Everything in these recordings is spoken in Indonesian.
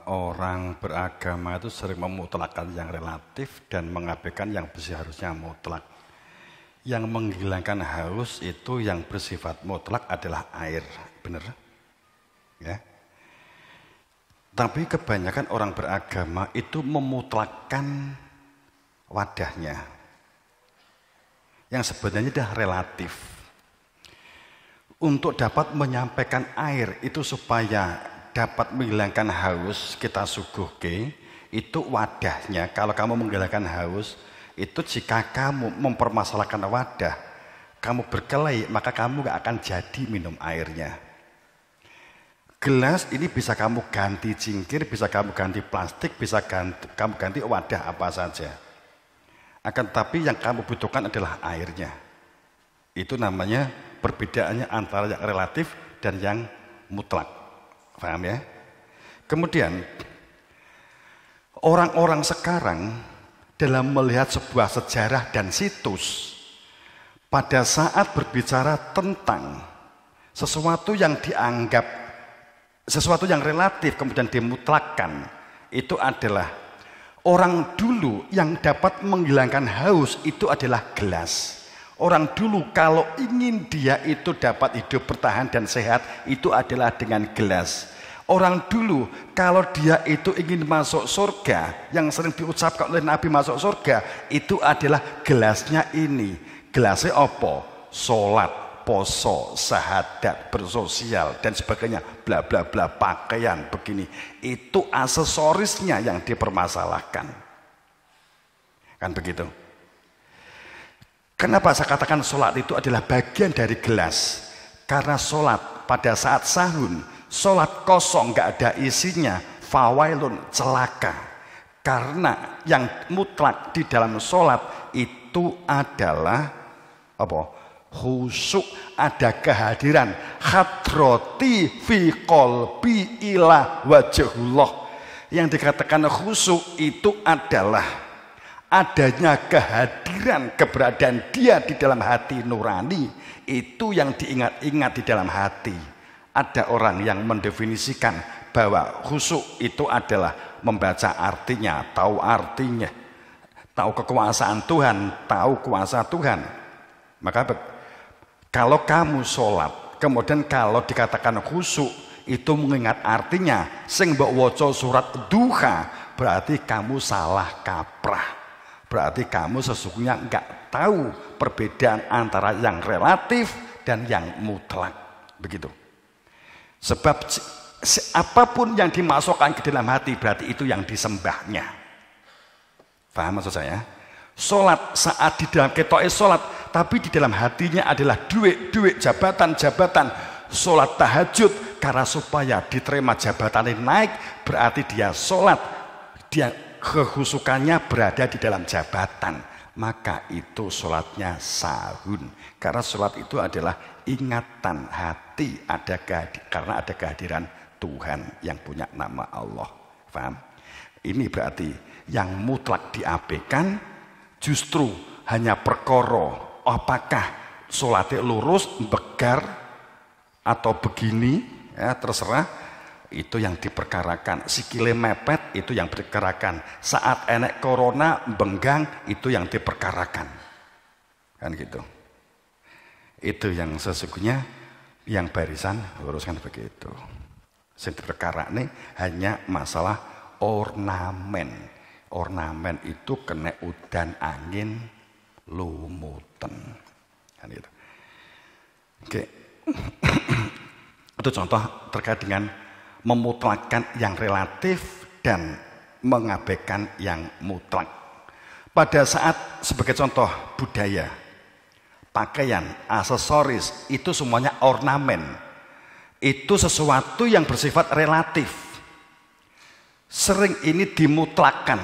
orang beragama itu sering memutlakkan yang relatif dan mengabaikan yang seharusnya mutlak. Yang menghilangkan haus itu yang bersifat mutlak adalah air, benar? Ya. Tapi kebanyakan orang beragama itu memutlakkan wadahnya, yang sebenarnya dah relatif. Untuk dapat menyampaikan air itu supaya dapat menghilangkan haus, kita suguhke, itu wadahnya. Kalau kamu menghilangkan haus, itu jika kamu mempermasalahkan wadah, kamu berkelahi, maka kamu gak akan jadi minum airnya. Gelas ini bisa kamu ganti cingkir, bisa kamu ganti plastik, bisa kamu ganti wadah apa saja. Akan tetapi yang kamu butuhkan adalah airnya. Itu namanya perbedaannya antara yang relatif dan yang mutlak. Paham ya? Kemudian orang-orang sekarang dalam melihat sebuah sejarah dan situs, pada saat berbicara tentang sesuatu yang dianggap sesuatu yang relatif kemudian dimutlakkan, itu adalah orang dulu yang dapat menghilangkan haus itu adalah gelas. Orang dulu kalau ingin dia itu dapat hidup bertahan dan sehat, itu adalah dengan gelas. Orang dulu kalau dia itu ingin masuk surga, yang sering diucapkan oleh Nabi masuk surga, itu adalah gelasnya ini. Gelasnya apa? Sholat, poso, sahadat, bersosial dan sebagainya, bla bla bla, pakaian begini. Itu aksesorisnya yang dipermasalahkan. Kan begitu. Kenapa saya katakan sholat itu adalah bagian dari gelas? Karena sholat pada saat sahun, sholat kosong nggak ada isinya, fawailun, celaka. Karena yang mutlak di dalam sholat itu adalah apa? Khusyuk, ada kehadiran hadrati fi qalbi ila wajhullah. Yang dikatakan khusyuk itu adalah adanya kehadiran, keberadaan dia di dalam hati nurani. Itu yang diingat-ingat di dalam hati. Ada orang yang mendefinisikan bahwa khusyuk itu adalah membaca artinya, tahu artinya, tahu kekuasaan Tuhan, tahu kuasa Tuhan. Maka kalau kamu sholat, kemudian kalau dikatakan khusyuk itu mengingat artinya, sing mbok waca surat duha, berarti kamu salah kaprah. Berarti kamu sesungguhnya enggak tahu perbedaan antara yang relatif dan yang mutlak. Begitu. Sebab apapun yang dimasukkan ke dalam hati berarti itu yang disembahnya. Paham maksud saya? Sholat saat di dalam ketoknya sholat, tapi di dalam hatinya adalah duit, jabatan. Sholat tahajud karena supaya diterima jabatan ini naik, berarti dia sholat, dia kehusukannya berada di dalam jabatan, maka itu sholatnya sahun. Karena sholat itu adalah ingatan hati, karena ada kehadiran Tuhan yang punya nama Allah. Paham? Ini berarti yang mutlak diabaikan, justru hanya perkara apakah sholatnya lurus, begar atau begini, ya terserah. Itu yang diperkarakan. Sikile mepet itu yang diperkarakan. Saat enek corona benggang itu yang diperkarakan. Kan gitu. Itu yang sesungguhnya yang barisan luruskan begitu. Yang diperkara ini hanya masalah ornamen. Ornamen itu kena udan angin lumutan. Kan gitu. Oke. Itu contoh terkait dengan memutlakkan yang relatif dan mengabaikan yang mutlak. Pada saat sebagai contoh budaya, pakaian, aksesoris, itu semuanya ornamen. Itu sesuatu yang bersifat relatif. Sering ini dimutlakkan.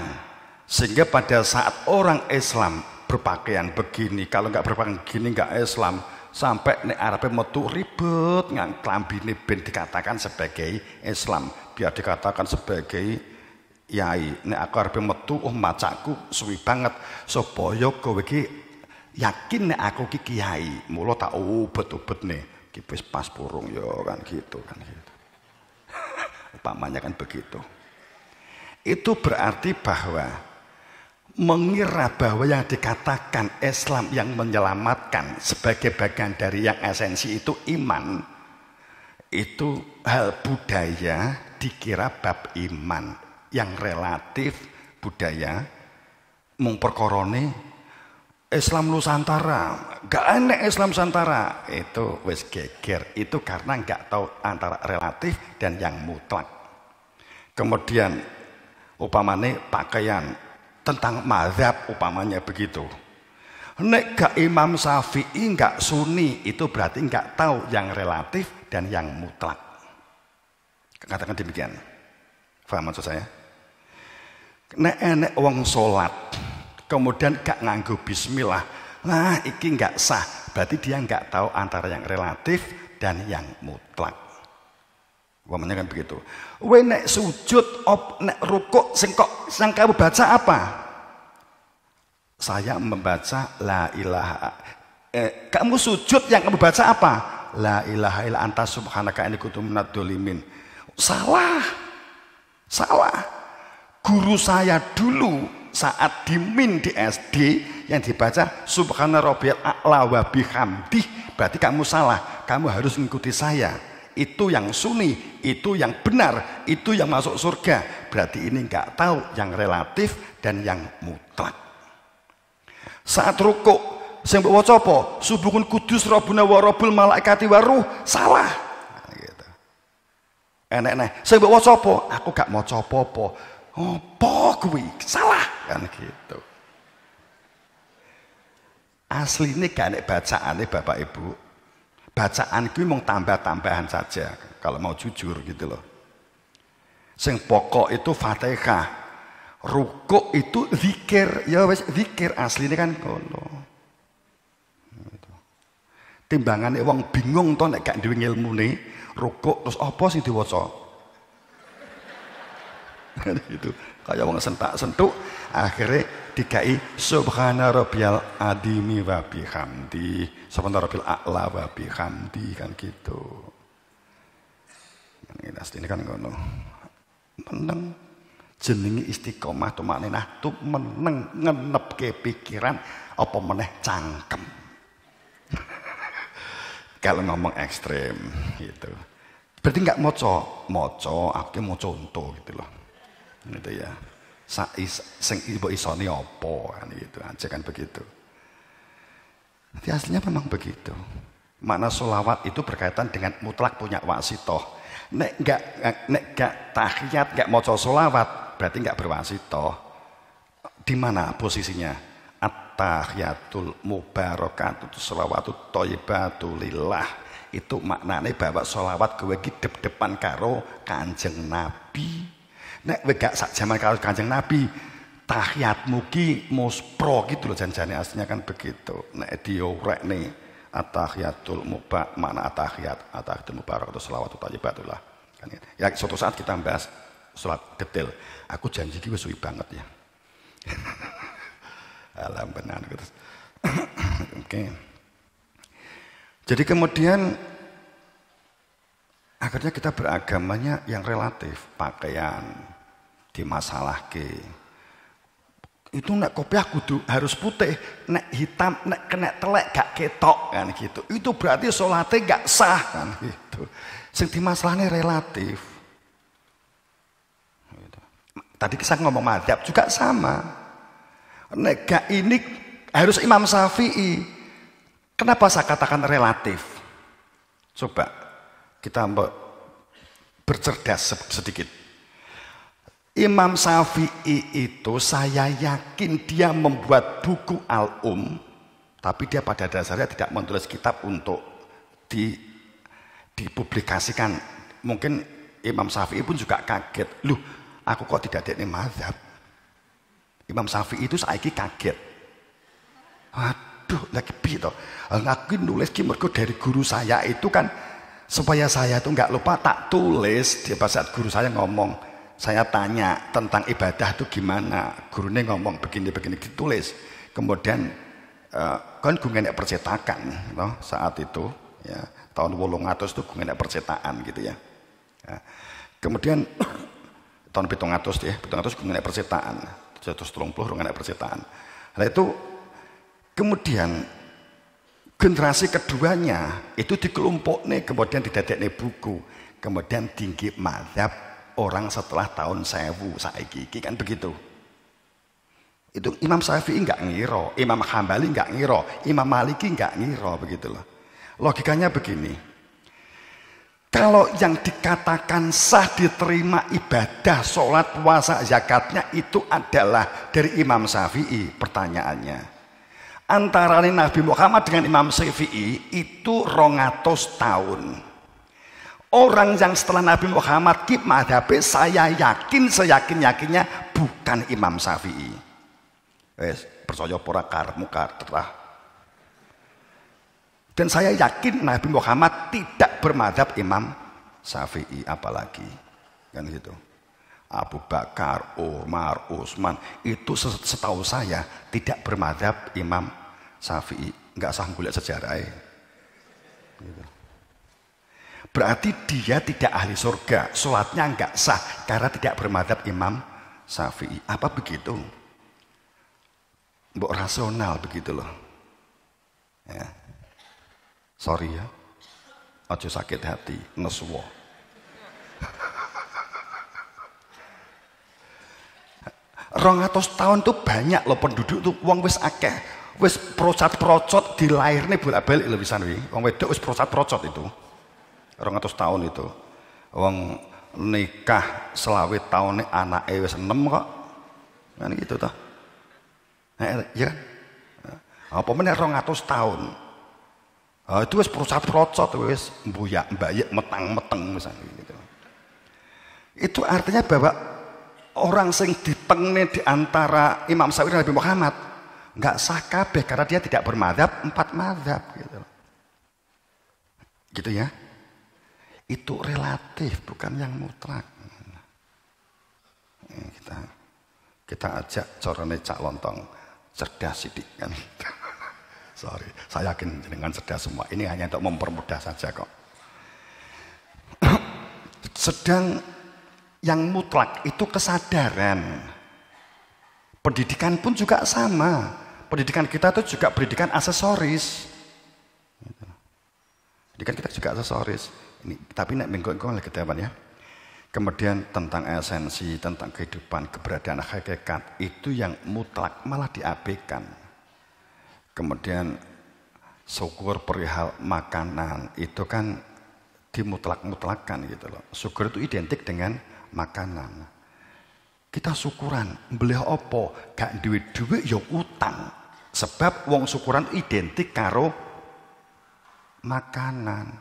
Sehingga pada saat orang Islam berpakaian begini, kalau nggak berpakaian begini nggak Islam. Sampai nek Arabe metu ribet ngang klambine ben dikatakan sebagai Islam, biar dikatakan sebagai yai. Nek aku arep metu macaku suwi banget supaya kowe iki yakin nek aku ki kiai. Mula tak ubet-ubetne ki wis pas purung ya kan gitu. Umpamanya kan begitu. Itu berarti bahwa mengira bahwa yang dikatakan Islam yang menyelamatkan sebagai bagian dari yang esensi itu iman, itu hal budaya dikira bab iman yang relatif budaya memperkorone Islam Nusantara, gak enak Islam Nusantara, itu wis geger, itu karena gak tahu antara relatif dan yang mutlak. Kemudian upamane pakaian tentang mazhab upamanya begitu. Nek gak Imam Syafi'i gak Sunni, itu berarti gak tahu yang relatif dan yang mutlak. Katakan demikian. Paham maksud saya? Nek enek wong salat kemudian gak nganggo bismillah, nah iki gak sah, berarti dia gak tahu antara yang relatif dan yang mutlak. Umpamanya kan begitu. We nek sujud, nek rukuk, sing kamu baca apa? Saya membaca la ilaha. Kamu sujud yang kamu baca apa? La ilaha illa anta subhanaka inni kuntu minadz dzalimin. Salah. Guru saya dulu saat di MIN di SD yang dibaca subhana rabbiyal a'la wa bihamdih, berarti kamu salah. Kamu harus mengikuti saya. Itu yang sunni, itu yang benar, itu yang masuk surga. Berarti ini enggak tahu yang relatif dan yang mutlak. Saat rukuk sing mbok waca apa? Subuhun kudus rabbuna wa rabbul malaikati waruh, salah. Nah, gitu. Enek sing mbok waca apa? Aku gak maca apa-apa. Apa kuwi? Salah kan gitu. Asline gak enek bacaane Bapak Ibu. Bacaan kuwi mung tambah-tambahan saja kalau mau jujur gitu loh. Sing pokok itu Fatihah. Rukuk itu zikir, ya wis zikir asline kan ngono. Timbangane wong bingung to nek gak duwe ilmune, rukuk terus apa sing diwaca? Gitu. Kayak wong sentak-sentuk akhirnya dikai subhana rabbiyal adimi wa bihamdi, subhana rabbil a'la wa bihamdi kan gitu. Ini asline kan ngono. Meneng jenenge istiqomah tumakninah tuh meneng ngenepke pikiran apa meneh cangkem. Kalau ngomong ekstrem gitu. Berarti enggak maca, aku mau contoh gitu loh. Gitu ya. Sing ibu isoni apa kan gitu aja kan begitu. Nanti aslinya memang begitu. Makna sholawat itu berkaitan dengan mutlak punya wasitoh. Nek gak tahiyat, gak maca sholawat, berarti gak berwasitoh. Di mana posisinya? At-tahiyatul mubarakatuh sholawatut thayyibatu lillah. Itu maknanya bahwa sholawat gue depan karo Kanjeng Nabi. Nek gak sak jaman karo Kanjeng Nabi, tahiyatmu ki muspro gitu loh janjane aslinya kan begitu. Nek diorekne at-tahiyatul mubarak, mana at-tahiyatul mubarak atau sholawatut thayyibatullah kan gitu. Ya suatu saat kita bahas sholat detail. Aku janji ki wis suwi banget ya. Alam benar gitu. Oke. Jadi kemudian akhirnya kita beragamanya yang relatif, pakaian dimasalahke. Itu nek kopiah kudu harus putih, nek hitam, nek kena telek gak ketok kan gitu. Itu berarti salate gak sah kan gitu. Sing dimasalahne relatif. Gitu. Tadi saya ngomong mazhab juga sama. Nek gak ini harus Imam Syafi'i. Kenapa saya katakan relatif? Coba kita bercerdas sedikit. Imam Syafi'i itu saya yakin dia membuat buku tapi dia pada dasarnya tidak menulis kitab untuk dipublikasikan. Mungkin Imam Syafi'i pun juga kaget. Loh, aku kok tidak ada mazhab? Imam Syafi'i itu saiki kaget. Aduh, lagi piye to? Aku nulis ki mergo dari guru saya itu kan supaya saya itu nggak lupa tak tulis. Di saat guru saya ngomong, saya tanya tentang ibadah itu gimana, gurunya ngomong begini-begini ditulis. Kemudian kan gue ngenek percetakan no, saat itu ya tahun 800 itu gue ngenek percetakan gitu ya. Kemudian tahun 700 ya, 700 mengenai percetaan, 730 mengenai percetaan. Nah itu kemudian generasi keduanya itu dikelompoknya, kemudian didadekne buku, kemudian tinggi mazhab orang setelah tahun 1000 saiki kan begitu. Itu Imam Syafi'i nggak ngiro, Imam Hambali nggak ngiro, Imam Maliki nggak ngiro, begitu loh. Logikanya begini, kalau yang dikatakan sah diterima ibadah, sholat, puasa, zakatnya itu adalah dari Imam Syafi'i. Pertanyaannya, antara Nabi Muhammad dengan Imam Syafi'i itu 200 tahun. Orang yang setelah Nabi Muhammad kip madhabe, saya yakin seyakin-yakinnya bukan Imam Syafi'i. Percaya pora karmu terah. Dan saya yakin Nabi Muhammad tidak bermadhab Imam Syafi'i, apalagi kan gitu. Abu Bakar, Umar, Utsman itu setahu saya tidak bermadhab Imam Syafi'i. Nggak sah ngulik sejarahnya. Gitu. Berarti dia tidak ahli surga, sholatnya nggak sah karena tidak bermadhab Imam Syafi'i. Apa begitu? Mbok rasional begitu loh. Ya. Sorry ya, aja sakit hati, neswo. 200 tahun tuh banyak loh penduduk tuh, wong wis akeh, wis procot-procot dilairne bolak-balik lho pisan wi. Wong wedok wis procot-procot itu. 200 tahun itu. Wong nikah 20 tahun anake wis 6 kok. Kan gitu toh. Ya kan? Apa meneh 200 tahun. Itu wis procot-procot wis mbuyak-mbayek metang-meteng misalnya gitu. Itu artinya bahwa orang sing ditengne di antara Imam Syafi'i dan Nabi Muhammad enggak sah kabeh karena dia tidak bermadzhab 4 madzhab gitu. Gitu ya. Itu relatif bukan yang mutlak. Kita ajak corone Cak Lontong cerdas sidik kan. Sorry, saya yakin dengan cerdas semua. Ini hanya untuk mempermudah saja kok. Sedang yang mutlak itu kesadaran. Pendidikan pun juga sama. Pendidikan kita itu juga pendidikan aksesoris. Pendidikan kita juga aksesoris. Ini, tapi nek minggu-minggu lagi depan ya. Kemudian tentang esensi, tentang kehidupan, keberadaan hakikat itu yang mutlak malah diabaikan. Kemudian syukur perihal makanan itu kan dimutlak-mutlakkan gitu loh. Syukur itu identik dengan makanan. Kita syukuran, beli opo, gak duit-duit ya utang. Sebab wong syukuran identik karo makanan.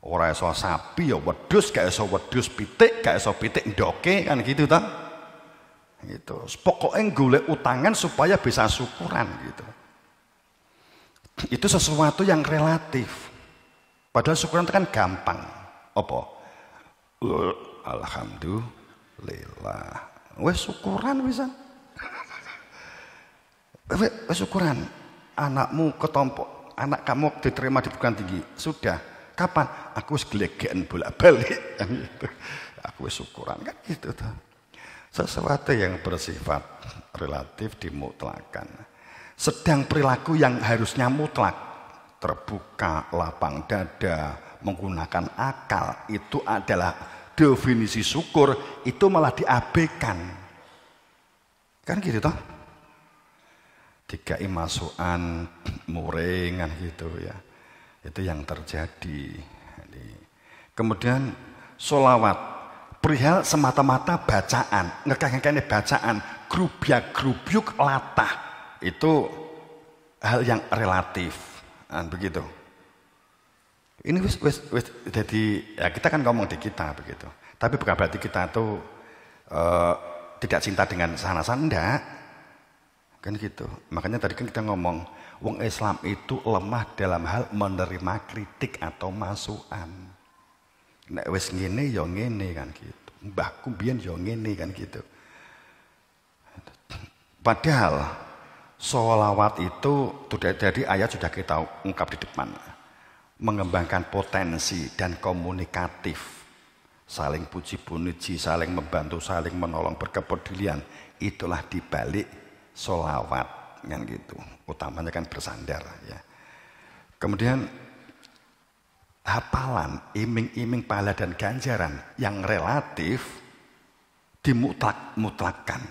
Ora iso sapi ya wedhus, gak iso wedhus pitik, gak iso pitik ndoke kan gitu ta. Gitu. Pokoknya golek utangan supaya bisa syukuran gitu. Itu sesuatu yang relatif. Padahal syukuran itu kan gampang. Apa? Alhamdulillah. Wes syukuran bisa. Wes syukuran. Anakmu ketompo, anak kamu diterima di perguruan tinggi. Sudah. Kapan? Aku wis glegeken bolak-balik kan gitu. Aku wis syukuran kan gitu tuh. Sesuatu yang bersifat relatif dimutlakan. Sedang perilaku yang harusnya mutlak, terbuka, lapang dada, menggunakan akal, itu adalah definisi syukur, itu malah diabaikan. Kan gitu toh? Dikai masukan muring kan gitu ya. Itu yang terjadi. Kemudian sholawat perihal semata-mata bacaan, ngekeh-ngekehnya bacaan, grubyuk latah, itu hal yang relatif, begitu. Ini wis jadi ya kita kan ngomong di kita begitu. Tapi bukan berarti kita tuh tidak cinta dengan sana-sana, enggak. Kan gitu. Makanya tadi kan kita ngomong wong Islam itu lemah dalam hal menerima kritik atau masukan. Nek wis ngene ya ngene kan gitu. Mbahku biyen ya ngene kan gitu. Padahal sholawat itu sudah jadi ayat sudah kita ungkap di depan. Mengembangkan potensi dan komunikatif. saling puji-puji, saling membantu, saling menolong, berkepedulian. Itulah dibalik sholawat, kan gitu. Utamanya kan bersandar, ya. Kemudian hafalan, iming-iming pahala dan ganjaran yang relatif dimutlakkan.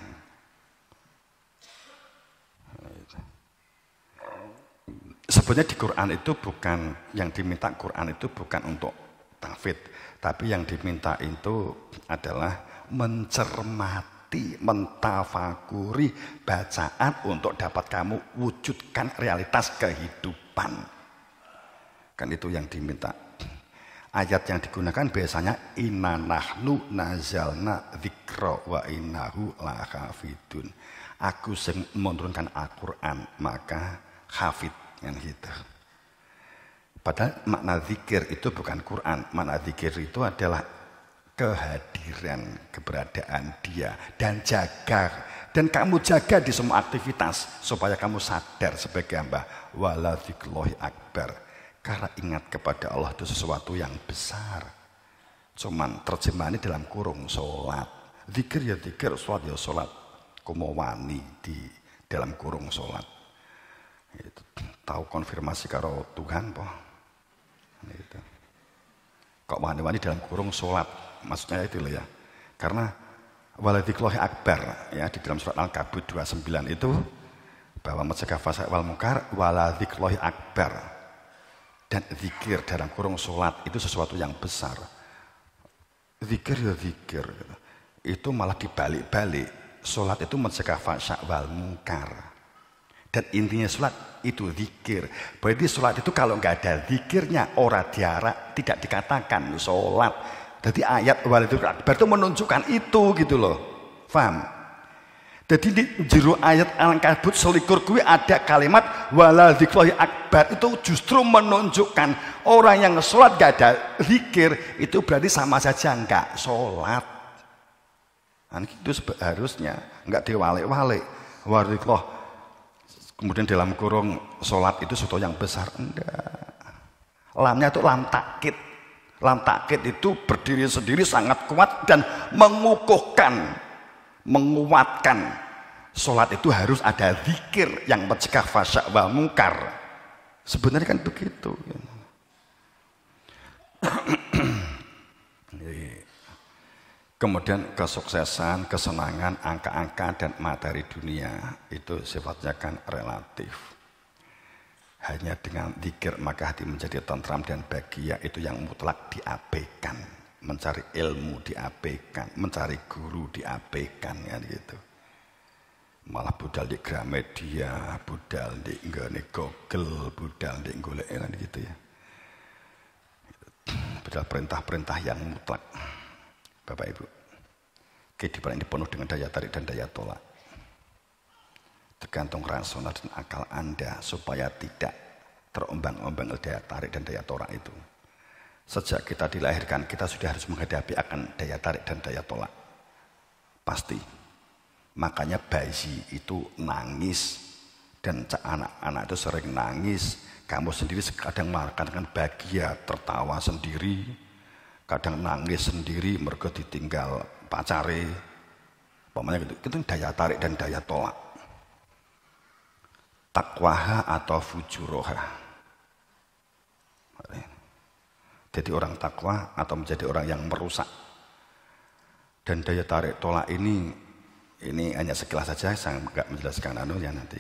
Sebenarnya di Quran itu bukan, yang diminta Quran itu bukan untuk tahfidz, tapi yang diminta itu adalah mencermati, mentafakuri bacaan untuk dapat kamu wujudkan realitas kehidupan. Kan itu yang diminta. Ayat yang digunakan biasanya inna nahnu nazalna dzikra wa innahu lahafidun. Aku sing menurunkan Al-Qur'an, maka hafid, kan gitu. Padahal makna zikir itu bukan Quran. Makna zikir itu adalah kehadiran, keberadaan dia, dan jaga. Dan kamu jaga di semua aktivitas supaya kamu sadar sebagai hamba. Wala dzikrullahi akbar. Karena ingat kepada Allah itu sesuatu yang besar. Cuman terjemahannya dalam kurung sholat. Zikir ya zikir, sholat ya sholat. Kumawani di dalam kurung sholat. Itu. Tahu konfirmasi karo Tuhan po. Itu. Kok wani-wani dalam kurung sholat. Maksudnya itu loh ya. Karena waladzikrullahi akbar, ya, di dalam surat Al-Kabut 29 itu bahwa mencegah fasad wal munkar waladzikrullahi akbar. Dan zikir dalam kurung sholat itu sesuatu yang besar. Zikir ya zikir. Itu malah dibalik-balik. Sholat itu mencegah fasad wal munkar. Dan intinya sholat itu zikir. Berarti sholat itu kalau nggak ada zikirnya, ora diarak, tidak dikatakan sholat. Jadi ayat waladzikrullahi akbar itu menunjukkan itu gitu loh. Faham? Jadi di jero ayat Al-Ankabut selikur kuwi ada kalimat waladzikrullahi akbar, itu justru menunjukkan orang yang sholat gak ada zikir itu berarti sama saja enggak sholat. Nah, itu harusnya enggak diwalik-walik. Waladzikrullahi kemudian dalam kurung sholat itu sesuatu yang besar, enggak. Lamnya itu lam takkid. Lam takkid itu berdiri sendiri sangat kuat dan mengukuhkan, menguatkan sholat itu harus ada zikir yang mencegah fasya wal munkar. Sebenarnya kan begitu. Kemudian kesuksesan, kesenangan, angka-angka dan materi dunia itu sifatnya kan relatif. Hanya dengan zikir maka hati menjadi tentram dan bahagia, itu yang mutlak diabaikan. Mencari ilmu diabaikan, mencari guru diabaikan, kan gitu. Malah budal di Gramedia, budal di nggone Google, budal di golek, kan gitu ya. Budal perintah-perintah yang mutlak. Bapak Ibu, kehidupan ini penuh dengan daya tarik dan daya tolak. Tergantung rasional dan akal Anda supaya tidak terombang-ombang daya tarik dan daya tolak itu. Sejak kita dilahirkan, kita sudah harus menghadapi akan daya tarik dan daya tolak. Pasti. Makanya bayi itu nangis. Dan anak-anak itu sering nangis. Kamu sendiri kadang kadang bahagia, tertawa sendiri. Kadang nangis sendiri, mergo ditinggal pacare. Pokoknya gitu. Itu daya tarik dan daya tolak. Takwaha atau fujuroha. Jadi orang takwa atau menjadi orang yang merusak. Dan daya tarik tolak ini hanya sekilas saja, saya enggak menjelaskan ya nanti.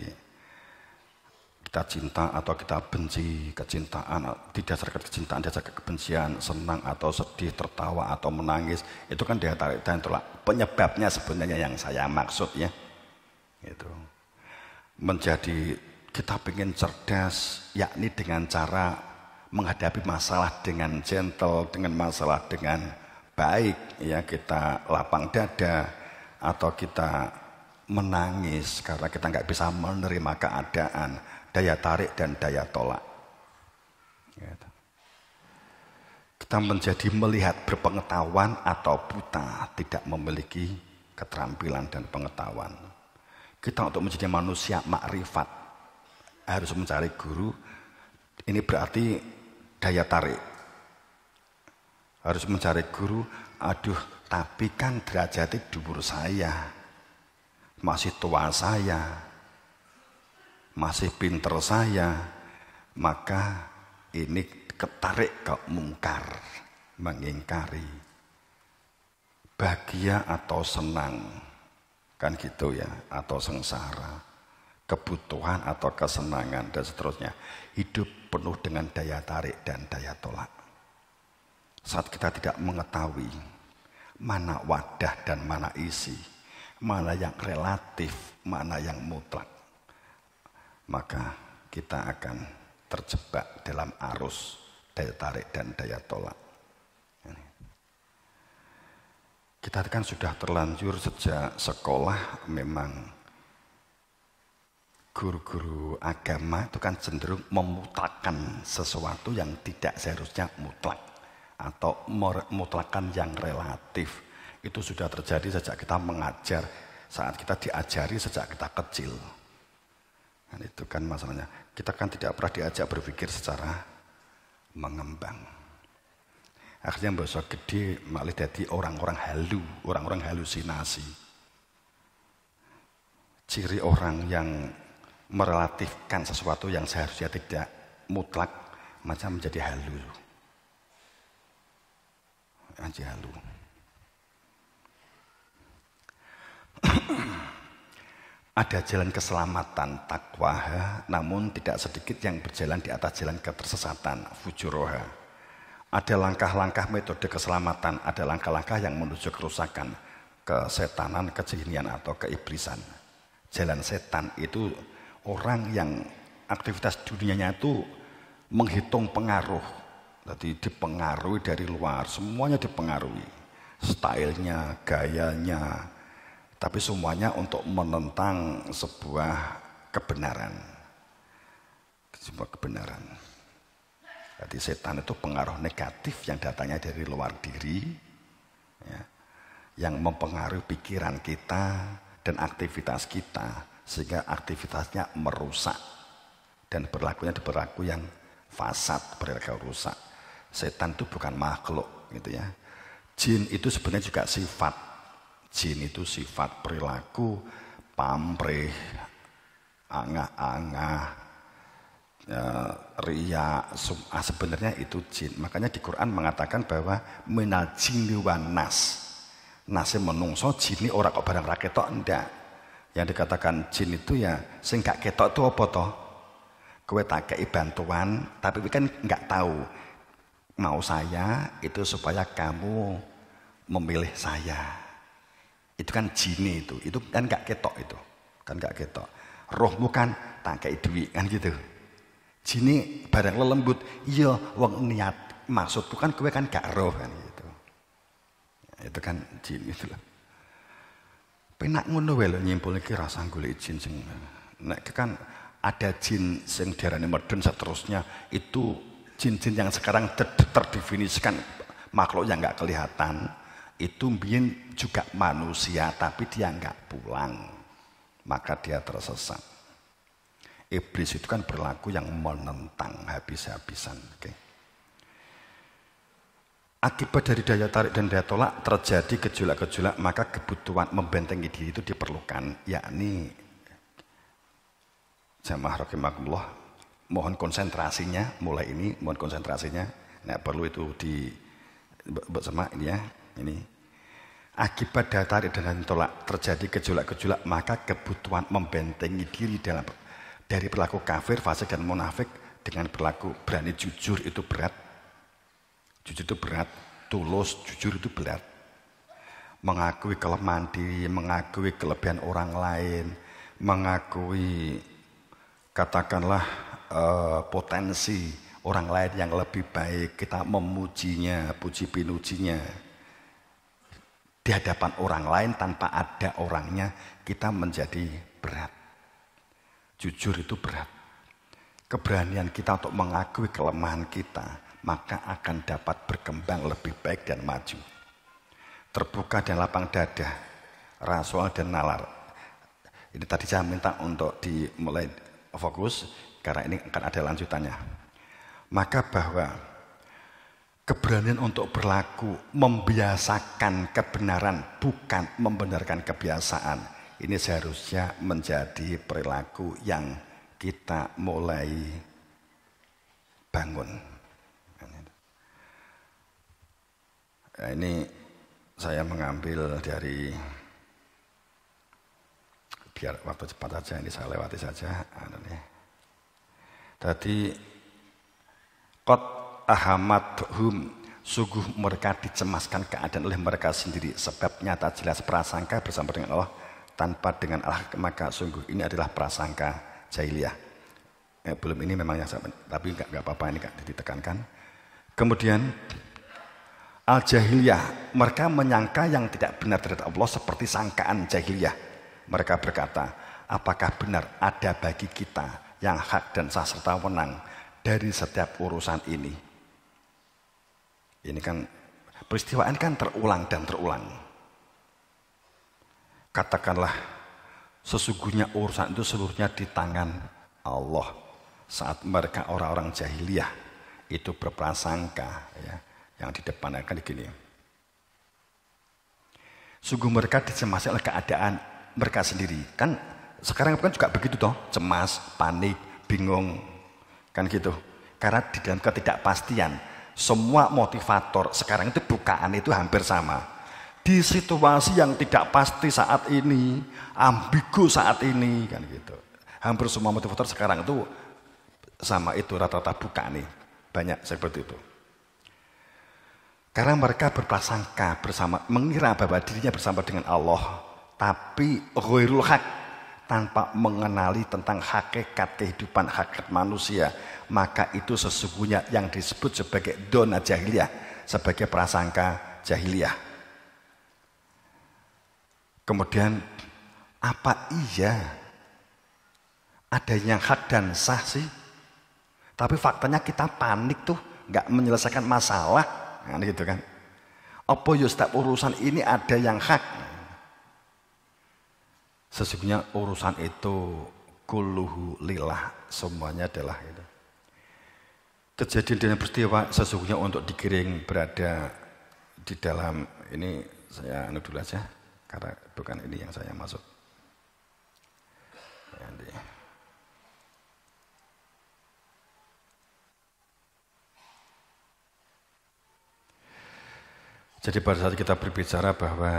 Kita cinta atau kita benci, kecintaan, didasarkan kecintaan, didasarkan kebencian, senang atau sedih, tertawa atau menangis, itu kan daya tarik dan tolak. Penyebabnya sebenarnya yang saya maksud ya. Itu. Menjadi kita ingin cerdas, yakni dengan cara menghadapi masalah dengan gentle, dengan masalah dengan baik, ya kita lapang dada atau kita menangis karena kita nggak bisa menerima keadaan, daya tarik dan daya tolak. Kita menjadi melihat berpengetahuan atau buta, tidak memiliki keterampilan dan pengetahuan. Kita untuk menjadi manusia makrifat harus mencari guru. Ini berarti daya tarik. Harus mencari guru, aduh tapi kan derajatnya dhuwur saya. Masih tua saya. Masih pinter saya. Maka ini ketarik ke mungkar, mengingkari. Bahagia atau senang, kan gitu ya, atau sengsara, kebutuhan atau kesenangan dan seterusnya. Hidup penuh dengan daya tarik dan daya tolak. Saat kita tidak mengetahui mana wadah dan mana isi, mana yang relatif, mana yang mutlak, maka kita akan terjebak dalam arus daya tarik dan daya tolak. Kita kan sudah terlanjur sejak sekolah, memang guru-guru agama itu kan cenderung memutlakkan sesuatu yang tidak seharusnya mutlak atau memutlakkan yang relatif. Itu sudah terjadi sejak kita mengajar, saat kita diajari sejak kita kecil. Dan itu kan masalahnya, kita kan tidak pernah diajak berpikir secara mengembang. Akhirnya mbok gede malah jadi orang-orang halu, orang-orang halusinasi. Ciri orang yang merelatifkan sesuatu yang seharusnya tidak mutlak macam menjadi halu. Menjadi halu. Ada jalan keselamatan takwa, namun tidak sedikit yang berjalan di atas jalan ketersesatan fujuroha. Ada langkah-langkah metode keselamatan, ada langkah-langkah yang menuju kerusakan, kesetanan, kejinian atau keiblisan. Jalan setan itu orang yang aktivitas dunianya itu menghitung pengaruh. Jadi dipengaruhi dari luar, semuanya dipengaruhi. Stylenya, gayanya, tapi semuanya untuk menentang sebuah kebenaran. Sebuah kebenaran. Jadi setan itu pengaruh negatif yang datangnya dari luar diri, ya, yang mempengaruhi pikiran kita dan aktivitas kita, sehingga aktivitasnya merusak dan berlakunya di perilaku yang fasad, perilaku rusak. Setan itu bukan makhluk, gitu ya. Jin itu sebenarnya juga sifat. Jin itu sifat perilaku, pamrih, angah-angah, riya, sum'ah, sebenarnya itu jin. Makanya di Quran mengatakan bahwa minal jinni wan nas. Nase menungso, jini ora kok barang ra ketok, ndak. Yang dikatakan jin itu ya sing gak ketok itu apa toh? Kowe tak kei bantuan, tapi kan nggak tahu mau saya itu supaya kamu memilih saya. Itu kan jini itu kan nggak ketok itu, kan nggak ketok. Rohmu kan tak kei duit kan gitu. Jini barang lelembut, iya wong niat, maksudku kan kowe kan gak roh kan gitu. Ya, itu kan jin itu lah. Penak ngono wae lho nyimpul iki rasa golek jin sing nek kan ada jin sing diarani medun seterusnya, itu jin-jin yang sekarang terdefinisikan makhluk yang enggak kelihatan, itu mbiyen juga manusia tapi dia enggak pulang. Maka dia tersesat. Iblis itu kan berlaku yang menentang habis-habisan. Okay. Akibat dari daya tarik dan daya tolak terjadi gejolak-gejolak, maka kebutuhan membentengi diri itu diperlukan, yakni jamaah rahimakumullah, mohon konsentrasinya mulai ini, mohon konsentrasinya. Nah, perlu itu di bersama ini ya, ini. Akibat daya tarik dan daya tolak terjadi gejolak-gejolak, maka kebutuhan membentengi diri dari perilaku kafir, fasik dan munafik dengan berlaku berani jujur itu berat. Jujur itu berat, tulus, jujur itu berat. Mengakui kelemahan diri, mengakui kelebihan orang lain, mengakui katakanlah potensi orang lain yang lebih baik, kita memujinya, puji pinujinya. Di hadapan orang lain tanpa ada orangnya, kita menjadi berat. Jujur itu berat. Keberanian kita untuk mengakui kelemahan kita, maka akan dapat berkembang lebih baik dan maju. Terbuka dan lapang dada, rasual dan nalar. Ini tadi saya minta untuk dimulai fokus, karena ini akan ada lanjutannya. Maka bahwa keberanian untuk berlaku, membiasakan kebenaran, bukan membenarkan kebiasaan. Ini seharusnya menjadi perilaku yang kita mulai bangun. Nah, ini saya mengambil dari, biar waktu cepat saja ini saya lewati saja. Tadi Qad ahamadhum, sungguh mereka dicemaskan keadaan oleh mereka sendiri, sebab nyata jelas prasangka bersama dengan Allah tanpa dengan Allah, maka sungguh ini adalah prasangka jahiliyah. Belum ini memang yang tapi enggak apa-apa, ini enggak ditekankan. Kemudian al-jahiliyah, mereka menyangka yang tidak benar terhadap Allah seperti sangkaan jahiliyah. Mereka berkata, apakah benar ada bagi kita yang hak dan sah serta wenang dari setiap urusan ini? Ini kan peristiwa ini kan terulang dan terulang. Katakanlah sesungguhnya urusan itu seluruhnya di tangan Allah. Saat mereka orang-orang jahiliyah itu berprasangka, ya, yang di depan akan gini. Sungguh mereka dicemasi oleh keadaan mereka sendiri. Kan sekarang kan juga begitu toh, cemas, panik, bingung, kan gitu. Karena di dalam ketidakpastian, semua motivator sekarang itu bukaan itu hampir sama. Di situasi yang tidak pasti saat ini, ambigu saat ini, kan gitu. Hampir semua motivator sekarang itu sama, itu rata-rata bukaan nih, banyak seperti itu. Karena mereka berprasangka bersama, mengira bahwa dirinya bersama dengan Allah, tapi ghairul haq, tanpa mengenali tentang hakikat kehidupan, hakikat manusia, maka itu sesungguhnya yang disebut sebagai dona jahiliyah, sebagai prasangka jahiliyah. Kemudian, apa iya ada yang hak dan sah sih? Tapi faktanya kita panik tuh, nggak menyelesaikan masalah, kan gitu kan? Apa ya setiap urusan ini ada yang hak? Sesungguhnya urusan itu kulluhu lillah, semuanya adalah itu. Kejadian dan peristiwa sesungguhnya untuk digiring berada di dalam ini, saya anu dulu aja karena bukan ini yang saya maksud. Jadi pada saat kita berbicara bahwa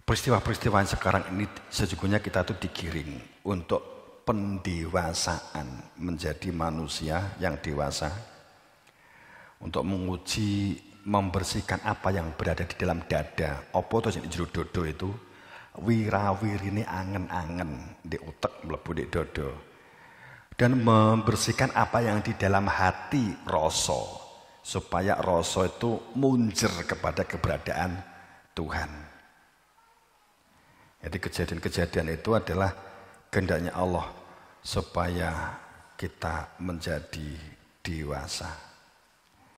peristiwa-peristiwa yang sekarang ini sesungguhnya kita tuh digiring untuk pendewasaan, menjadi manusia yang dewasa, untuk menguji, membersihkan apa yang berada di dalam dada. Apa itu jero dodo itu? Wirawirine angen-angen di utek mlebu di dodo. Dan membersihkan apa yang di dalam hati, rasa, supaya rasa itu munjer kepada keberadaan Tuhan. Jadi kejadian-kejadian itu adalah kehendaknya Allah supaya kita menjadi dewasa.